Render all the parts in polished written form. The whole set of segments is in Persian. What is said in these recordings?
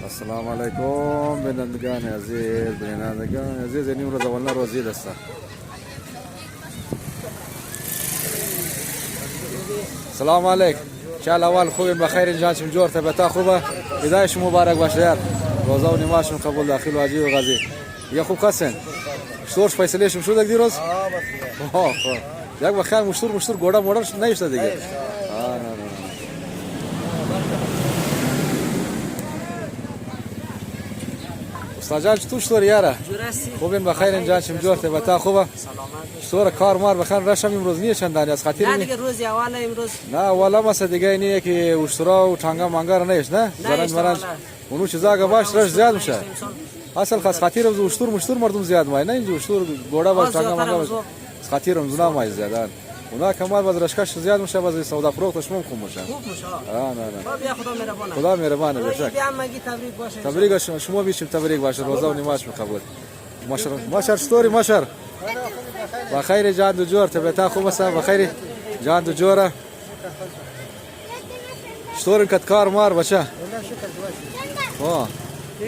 السلام علیکم بینندگان عزیز نیم روز اولنا روزی دسته. سلام علیکم. چال اول خوبین بخیر جان شم جور طبیعت خوبه. بدایش مبارک باشه یار. روزا و نمازشون قبول داخل و حاجی و غازی. یا خوب کسین. شطور فیصله شم شد دیروز. خب یک بخیر مشتور گودا مودر نیست دیگه. نه. استاد چطور شطور یاره؟ خوبین بخیر جان شم جور طبیعت خوبه. شطور کار مار بخیر رشم امروز نیه چندانی از خاطر نه دیگه روز اول امروز نه والا مثلا دیگه اینه که اشترا و تانگا مانگا نیست نه زرنج اونو چیزا که باش رش زیاد میشه اصل خاص خاطر از مشتور مردم زیاد مای نه اینجا اشتور گوڑا باش تانگا مانگا باش خاطر هم زنا مای زیادن اونا کمال باز رشکش زیاد میشه باز سودا فروختش خوب میشه نه بیا خدا مهربانه بشک بیا مگی تبریک باشه تبریک شما بیشتر تبریک باشه روزا و نماز قبول ماشر ستوری ماشر بخیر جان دو جور طبیعت خوب است بخیر جان دو جوره شطور کت کار مار باشه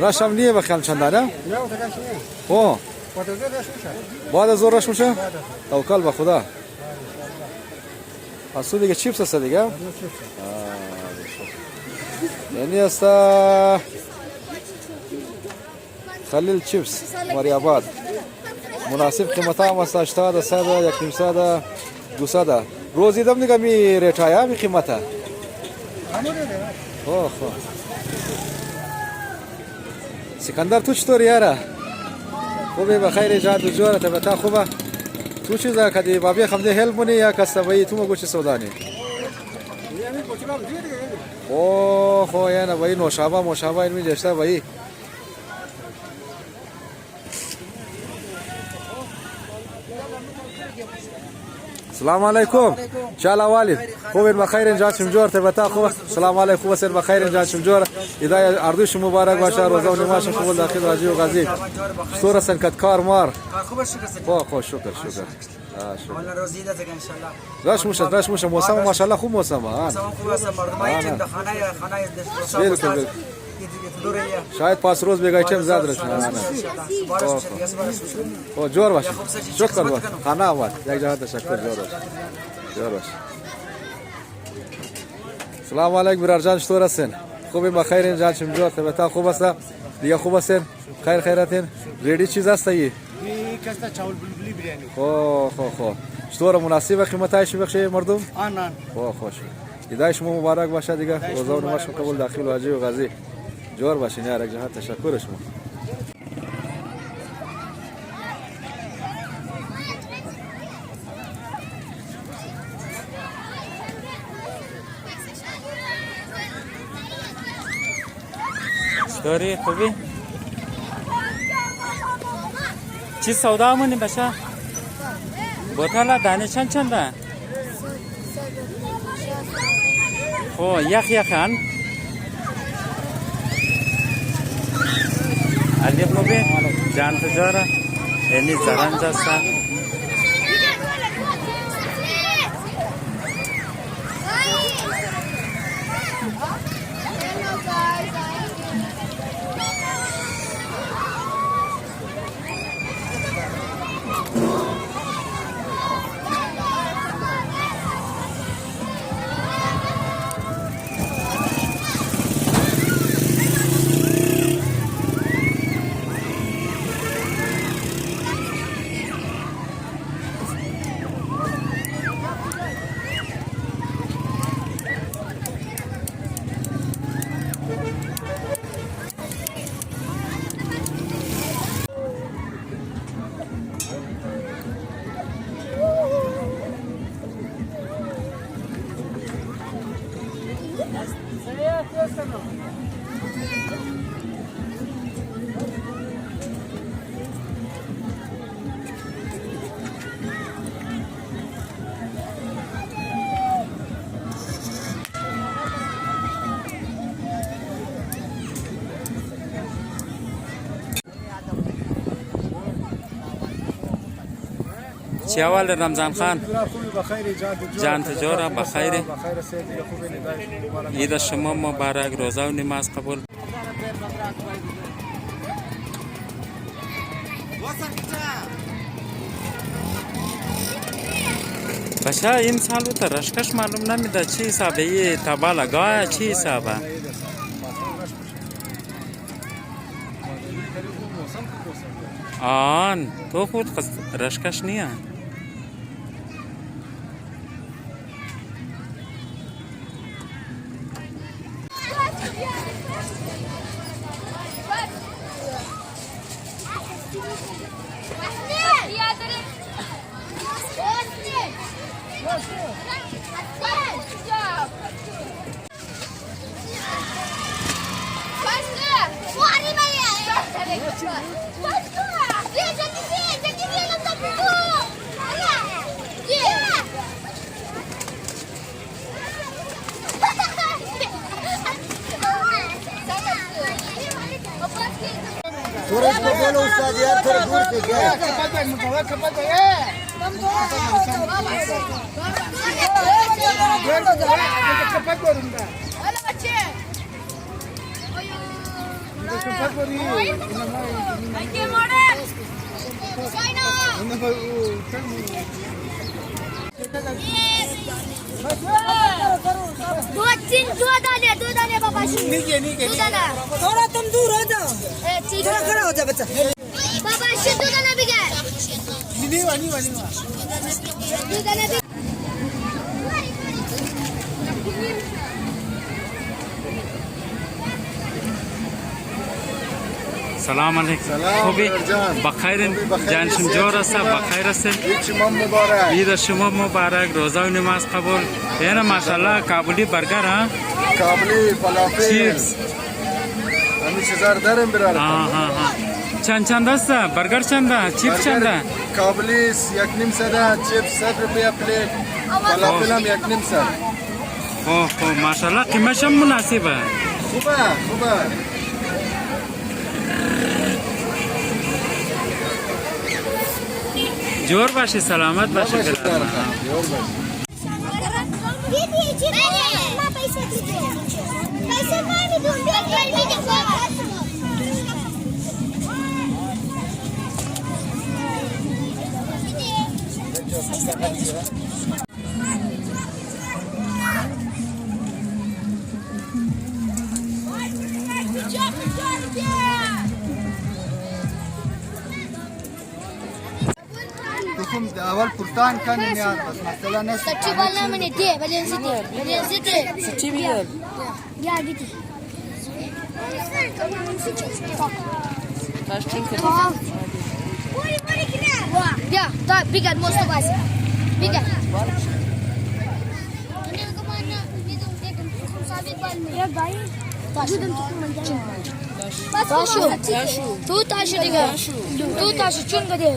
رشم نیه بخیال چندانه بعد از رش میشه توکل به خدا اصلا دیگه چیپس است دیگه یعنی است خلیل چیپس مریاباد مناسب قیمت هم است 80 100 100 200 روزی دم دیگه می ریت های می قیمت سکندر تو چطور یاره خوبه بخیر جان دو جوره طبیعت خوبه تو چیزا کدی بابی خمده هل مونی یا کسبایی تو مگوچ سودانی خو یعنی وای مشابه این می جشته وای السلام علیکم چال والد خوبین بخیر جان شم جور طبیعت خوبه سلام علیکم خوب سر بخیر جان شم جور هدایت اردوش مبارک باشه روزا و نماز قبول داخل حاجی و غازی شطور سن کت کار مار خوب شکر شکر والله روزی ده ان شاء الله راش موشه موسم ماشاءالله خوب موسم خوب است مردمای چند خانه بالکل شاید 5 روز بگایچم زاد رش جور باشه شکر با خانه آمد یک جهت تشکر جور باشه سلام علیکم برادر جان شطور هستین خوبی بخیر جان شم جور طبیعت خوب است دیگه خوب هستین خیراتین ریدی چیز است ای کستا چاول بلبلی بریانی خو شطور مناسب قیمتایش بخشه مردم آنان خوش هدایت شما مبارک باشه دیگه روزا و نماز قبول داخل و حاجی و غازی جور باشین یار یک جهت تشکر شما ستوری خوبی چی سودا مونی بشه بوتالا دانه چند خو یخن علی خوبی جان تجاره اینی زرنج است چی اول رمضان خان خوبی بخیر جان تجارا بخیر بخیر سید خوبی ندای مبارک عید شما مبارک روزه و نماز قبول بچه این سال تو رشکش معلوم نمیده چی حسابه یه تبا لگاه چی حسابه آن تو خود رشکش نیه सूरज को बोलो उस्ताद यार थोड़ा दूर से क्या दो दाने बाबा थोड़ा तुम दूर हो जाओ थोड़ा खड़ा हो जाओ बच्चा बाबा दो दाना भी गए दो दाना भी سلام علیکم خوبی بخیر جان شمجور است بخیر است عید شما مبارک عید شما مبارک روزه و نماز قبول اینا ماشاءالله کابلی برگر ها کابلی فلافل چیپس همین چیزا رو داریم برای چند است برگر چند چیپس چند کابلی یک نیم صد چیپس 100 روپیه پلیت فلافل هم یک نیم صد خوب ماشاءالله قیمتش هم مناسبه خوبه جور باشی سلامت باشی اول پرتان کنیم یار بس مثلا نه सच्ची बोलना मैंने दे बलेंसिटी सच्ची भी है या गीती Ya, tak bigat most of us. Bigat. Ya bayi. Taşı. Tu taşı diga. Tu taşı çun gade.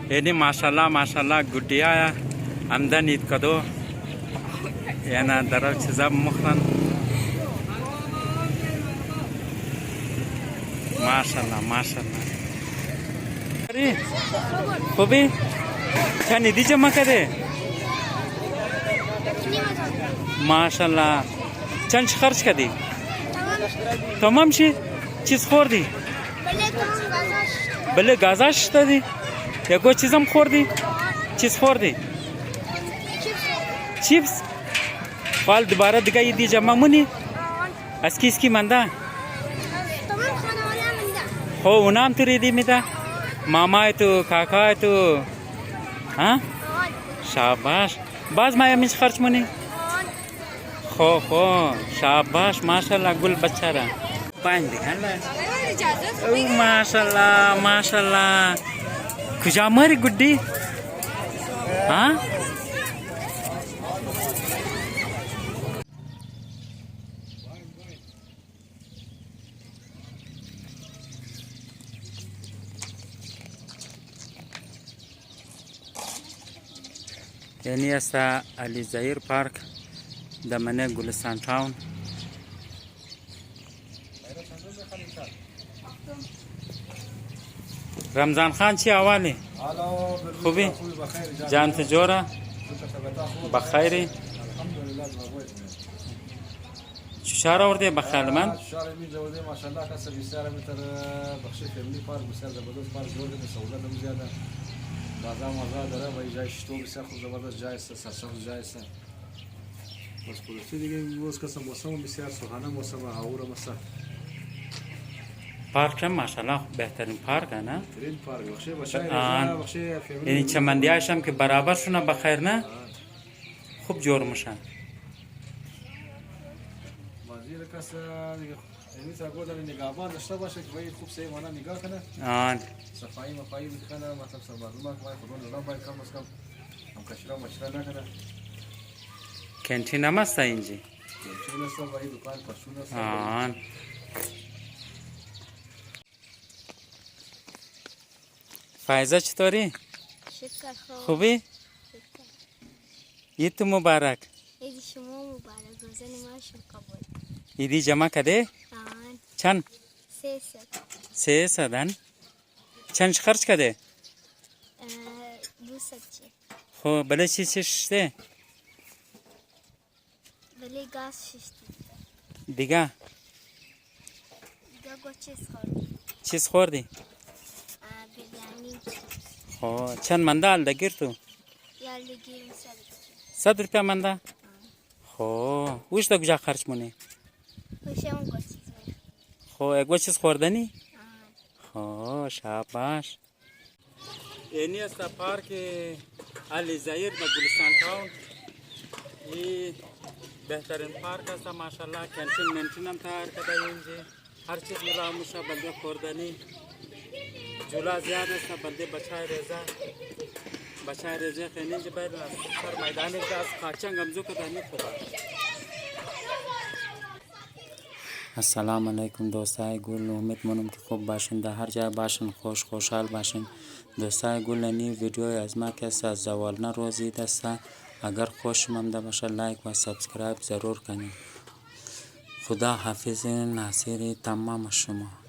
یعنی ماشاءالله گوډیا آمدن اید کدو یعنی درو چیزا مخرن ماشاءالله خوبی چند ایدی جمع کرده ماشاءالله چند خرج کردی تمام شی چیز خوردی بله گازاش دادی یکو چیزم خوردی چیز خوردی چیپس حال دوباره دیگه ایدی جمع مونی از کی منده خو اونام تو ریدی میده مامای تو کاکای تو ها شاباش باز ما یمیش خرچ مونی خو شاباش ماشاءالله گل بچه را پنج دیگه او ماشاءالله کجا ماری گودی ها یعنی است علی زهیر پارک دمنه گلستان تاون رمضان خان چی احوالی؟ حالا خوبی؟ بخیر جان تجوره؟ بخیری؟ الحمدلله زبایت چشار آورده بخیر من؟ شهر می جوده ماشاءالله کسر بسیار متر بخش فیملی پارک بسیار زبردست پارک جوده به سهولت هم زیاده بازار مزار داره و جای شتو بسیار خوب زبردست جای است سرسبز جای است بس پولشتی دیگه روز کسا موسم بسیار سوحانه موسم هاورم است پارک هم ماشاءالله بهترین پارک نه؟ ترین پارک بخش رضا بخش فیملی یعنی چمندیاش هم که برابر شونه بخیر نه؟ خوب جور میشن وزیر کس دیگه یعنی تا گفتم نگهبان داشته باشه که باید خوب سه مانا نگاه کنه آن صفایی مفایی بکنه مثلا سربازمان که خودمون نظام باید کم از کم هم کشرا مشرا نکنه کنتین هم هسته اینجی کنتین است و این دکان پشون است آن فایزه چطوری؟ شکر خوبی؟ عید مبارک عید شما مبارک روزه نمازشون قبول عیدی جمع کده؟ آن چند؟ 300 چندش خرج کده؟ 200 خب بله چی ششته؟ ولی گاز ششتی دیگه؟ دیگه گو چیز خوردی چیز خوردی؟ بریانی خب چند منده الده تو؟ یا لگیریم 100 روپیا منده؟ خب اوش دا کجا خرج مونی؟ خوشه اون گو چیز میخ خب اگه چیز خوردنی؟ خب شاباش اینی است پارک علی زایر در گلستان تاون این بهترین پارک است ماشاءالله کنتین منتین هم تیار کرده اینجا هر چیز میرا موشه بلده خوردنی جولا زیاد است بلده بچای رزا خیلی اینجا باید سر میدانی که از خاچنگ همزو کدانی خوبه السلام علیکم دوستای گل امید منم که خوب باشین در هر جای باشین خوشحال باشین دوستای گل نی ویدیو از ما کس از زوال روزی دست اگر خوشم آمده باشه لایک و سابسکرایب ضرور کنید خدا حافظ ناصر تمام شما